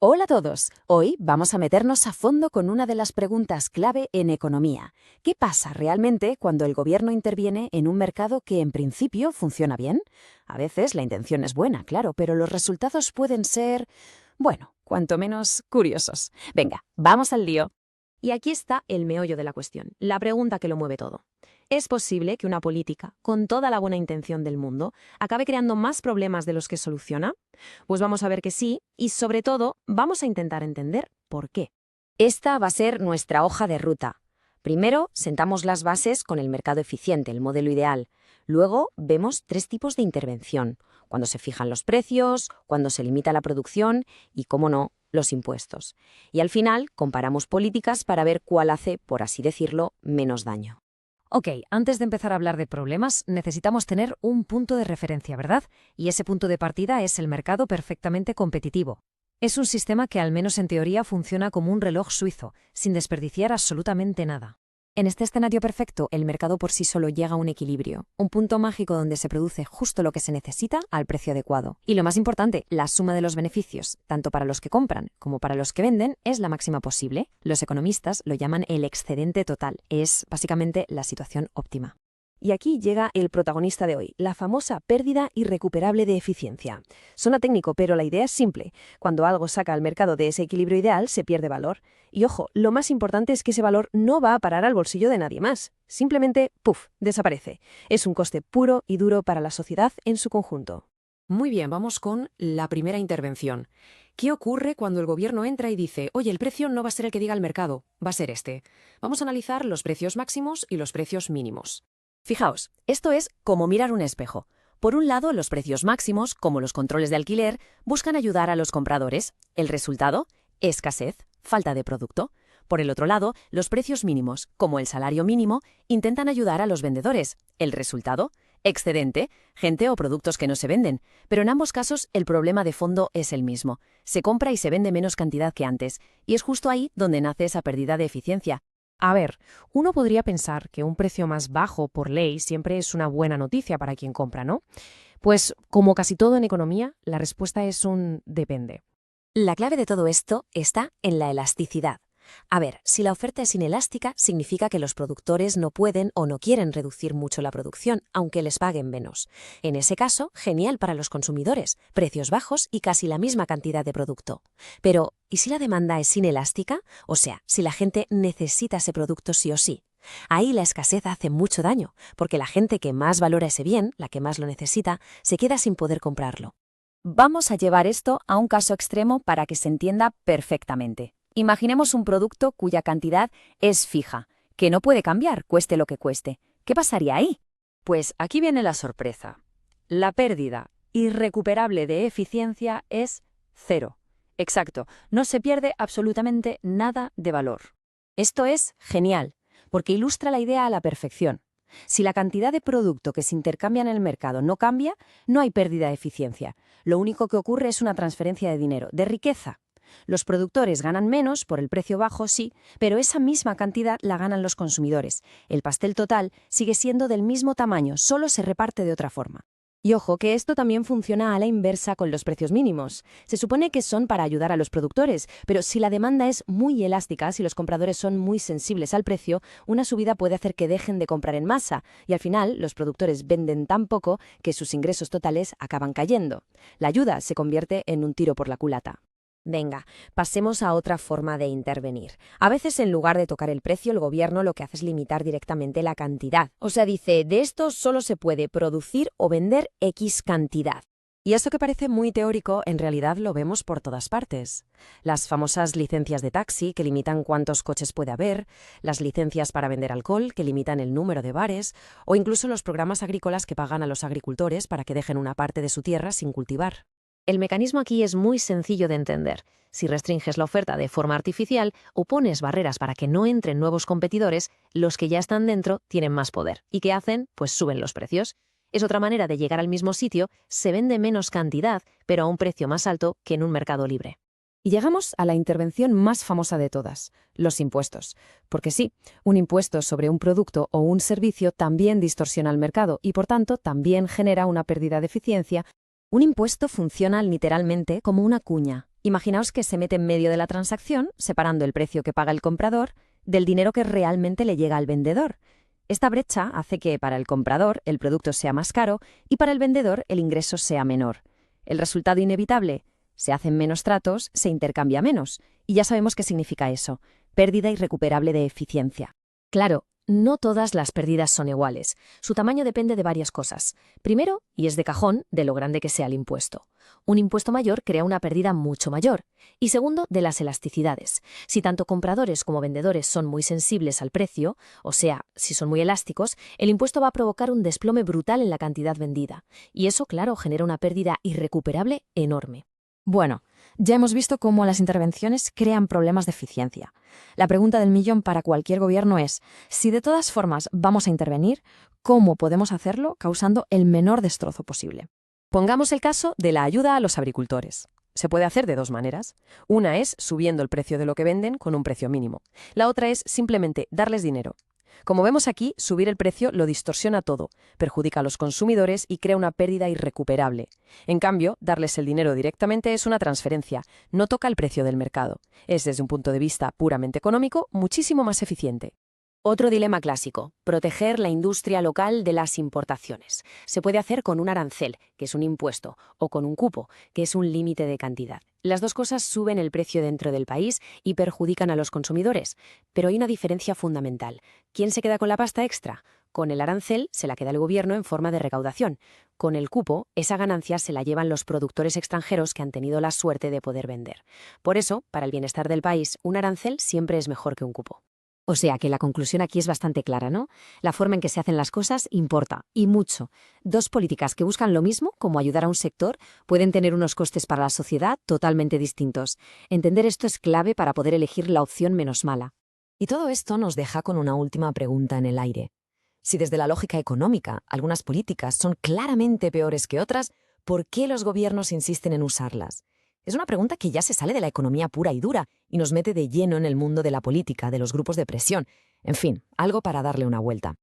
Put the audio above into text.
Hola a todos. Hoy vamos a meternos a fondo con una de las preguntas clave en economía. ¿Qué pasa realmente cuando el gobierno interviene en un mercado que en principio funciona bien? A veces la intención es buena, claro, pero los resultados pueden ser, bueno, cuanto menos curiosos. Venga, vamos al lío. Y aquí está el meollo de la cuestión, la pregunta que lo mueve todo. ¿Es posible que una política, con toda la buena intención del mundo, acabe creando más problemas de los que soluciona? Pues vamos a ver que sí, y sobre todo, vamos a intentar entender por qué. Esta va a ser nuestra hoja de ruta. Primero, sentamos las bases con el mercado eficiente, el modelo ideal. Luego, vemos tres tipos de intervención: cuando se fijan los precios, cuando se limita la producción y, cómo no, los impuestos. Y al final, comparamos políticas para ver cuál hace, por así decirlo, menos daño. Ok, antes de empezar a hablar de problemas, necesitamos tener un punto de referencia, ¿verdad? Y ese punto de partida es el mercado perfectamente competitivo. Es un sistema que, al menos en teoría, funciona como un reloj suizo, sin desperdiciar absolutamente nada. En este escenario perfecto, el mercado por sí solo llega a un equilibrio, un punto mágico donde se produce justo lo que se necesita al precio adecuado. Y lo más importante, la suma de los beneficios, tanto para los que compran como para los que venden, es la máxima posible. Los economistas lo llaman el excedente total. Es básicamente la situación óptima. Y aquí llega el protagonista de hoy, la famosa pérdida irrecuperable de eficiencia. Suena técnico, pero la idea es simple. Cuando algo saca al mercado de ese equilibrio ideal, se pierde valor. Y ojo, lo más importante es que ese valor no va a parar al bolsillo de nadie más. Simplemente, ¡puf!, desaparece. Es un coste puro y duro para la sociedad en su conjunto. Muy bien, vamos con la primera intervención. ¿Qué ocurre cuando el gobierno entra y dice, oye, el precio no va a ser el que diga el mercado, va a ser este? Vamos a analizar los precios máximos y los precios mínimos. Fijaos, esto es como mirar un espejo. Por un lado, los precios máximos, como los controles de alquiler, buscan ayudar a los compradores. El resultado: escasez, falta de producto. Por el otro lado, los precios mínimos, como el salario mínimo, intentan ayudar a los vendedores. El resultado: excedente, gente o productos que no se venden. Pero en ambos casos, el problema de fondo es el mismo. Se compra y se vende menos cantidad que antes, y es justo ahí donde nace esa pérdida de eficiencia. A ver, uno podría pensar que un precio más bajo por ley siempre es una buena noticia para quien compra, ¿no? Pues, como casi todo en economía, la respuesta es un depende. La clave de todo esto está en la elasticidad. A ver, si la oferta es inelástica, significa que los productores no pueden o no quieren reducir mucho la producción, aunque les paguen menos. En ese caso, genial para los consumidores, precios bajos y casi la misma cantidad de producto. Pero, ¿y si la demanda es inelástica? O sea, si la gente necesita ese producto sí o sí. Ahí la escasez hace mucho daño, porque la gente que más valora ese bien, la que más lo necesita, se queda sin poder comprarlo. Vamos a llevar esto a un caso extremo para que se entienda perfectamente. Imaginemos un producto cuya cantidad es fija, que no puede cambiar, cueste lo que cueste. ¿Qué pasaría ahí? Pues aquí viene la sorpresa. La pérdida irrecuperable de eficiencia es cero. Exacto, no se pierde absolutamente nada de valor. Esto es genial, porque ilustra la idea a la perfección. Si la cantidad de producto que se intercambia en el mercado no cambia, no hay pérdida de eficiencia. Lo único que ocurre es una transferencia de dinero, de riqueza. Los productores ganan menos por el precio bajo, sí, pero esa misma cantidad la ganan los consumidores. El pastel total sigue siendo del mismo tamaño, solo se reparte de otra forma. Y ojo, que esto también funciona a la inversa con los precios mínimos. Se supone que son para ayudar a los productores, pero si la demanda es muy elástica, si los compradores son muy sensibles al precio, una subida puede hacer que dejen de comprar en masa, y al final los productores venden tan poco que sus ingresos totales acaban cayendo. La ayuda se convierte en un tiro por la culata. Venga, pasemos a otra forma de intervenir. A veces, en lugar de tocar el precio, el gobierno lo que hace es limitar directamente la cantidad. O sea, dice, de esto solo se puede producir o vender X cantidad. Y esto que parece muy teórico, en realidad lo vemos por todas partes. Las famosas licencias de taxi, que limitan cuántos coches puede haber, las licencias para vender alcohol, que limitan el número de bares, o incluso los programas agrícolas que pagan a los agricultores para que dejen una parte de su tierra sin cultivar. El mecanismo aquí es muy sencillo de entender. Si restringes la oferta de forma artificial o pones barreras para que no entren nuevos competidores, los que ya están dentro tienen más poder. ¿Y qué hacen? Pues suben los precios. Es otra manera de llegar al mismo sitio, se vende menos cantidad, pero a un precio más alto que en un mercado libre. Y llegamos a la intervención más famosa de todas, los impuestos. Porque sí, un impuesto sobre un producto o un servicio también distorsiona el mercado y, por tanto, también genera una pérdida de eficiencia. Un impuesto funciona literalmente como una cuña. Imaginaos que se mete en medio de la transacción, separando el precio que paga el comprador del dinero que realmente le llega al vendedor. Esta brecha hace que para el comprador el producto sea más caro y para el vendedor el ingreso sea menor. El resultado inevitable: se hacen menos tratos, se intercambia menos. Y ya sabemos qué significa eso: pérdida irrecuperable de eficiencia. Claro, no todas las pérdidas son iguales. Su tamaño depende de varias cosas. Primero, y es de cajón, de lo grande que sea el impuesto. Un impuesto mayor crea una pérdida mucho mayor. Y segundo, de las elasticidades. Si tanto compradores como vendedores son muy sensibles al precio, o sea, si son muy elásticos, el impuesto va a provocar un desplome brutal en la cantidad vendida. Y eso, claro, genera una pérdida irrecuperable enorme. Bueno, ya hemos visto cómo las intervenciones crean problemas de eficiencia. La pregunta del millón para cualquier gobierno es, si de todas formas vamos a intervenir, ¿cómo podemos hacerlo causando el menor destrozo posible? Pongamos el caso de la ayuda a los agricultores. Se puede hacer de dos maneras. Una es subiendo el precio de lo que venden con un precio mínimo. La otra es simplemente darles dinero. Como vemos aquí, subir el precio lo distorsiona todo, perjudica a los consumidores y crea una pérdida irrecuperable. En cambio, darles el dinero directamente es una transferencia, no toca el precio del mercado. Es, desde un punto de vista puramente económico, muchísimo más eficiente. Otro dilema clásico: proteger la industria local de las importaciones. Se puede hacer con un arancel, que es un impuesto, o con un cupo, que es un límite de cantidad. Las dos cosas suben el precio dentro del país y perjudican a los consumidores. Pero hay una diferencia fundamental. ¿Quién se queda con la pasta extra? Con el arancel se la queda el gobierno en forma de recaudación. Con el cupo, esa ganancia se la llevan los productores extranjeros que han tenido la suerte de poder vender. Por eso, para el bienestar del país, un arancel siempre es mejor que un cupo. O sea que la conclusión aquí es bastante clara, ¿no? La forma en que se hacen las cosas importa, y mucho. Dos políticas que buscan lo mismo, como ayudar a un sector, pueden tener unos costes para la sociedad totalmente distintos. Entender esto es clave para poder elegir la opción menos mala. Y todo esto nos deja con una última pregunta en el aire. Si desde la lógica económica algunas políticas son claramente peores que otras, ¿por qué los gobiernos insisten en usarlas? Es una pregunta que ya se sale de la economía pura y dura y nos mete de lleno en el mundo de la política, de los grupos de presión. En fin, algo para darle una vuelta.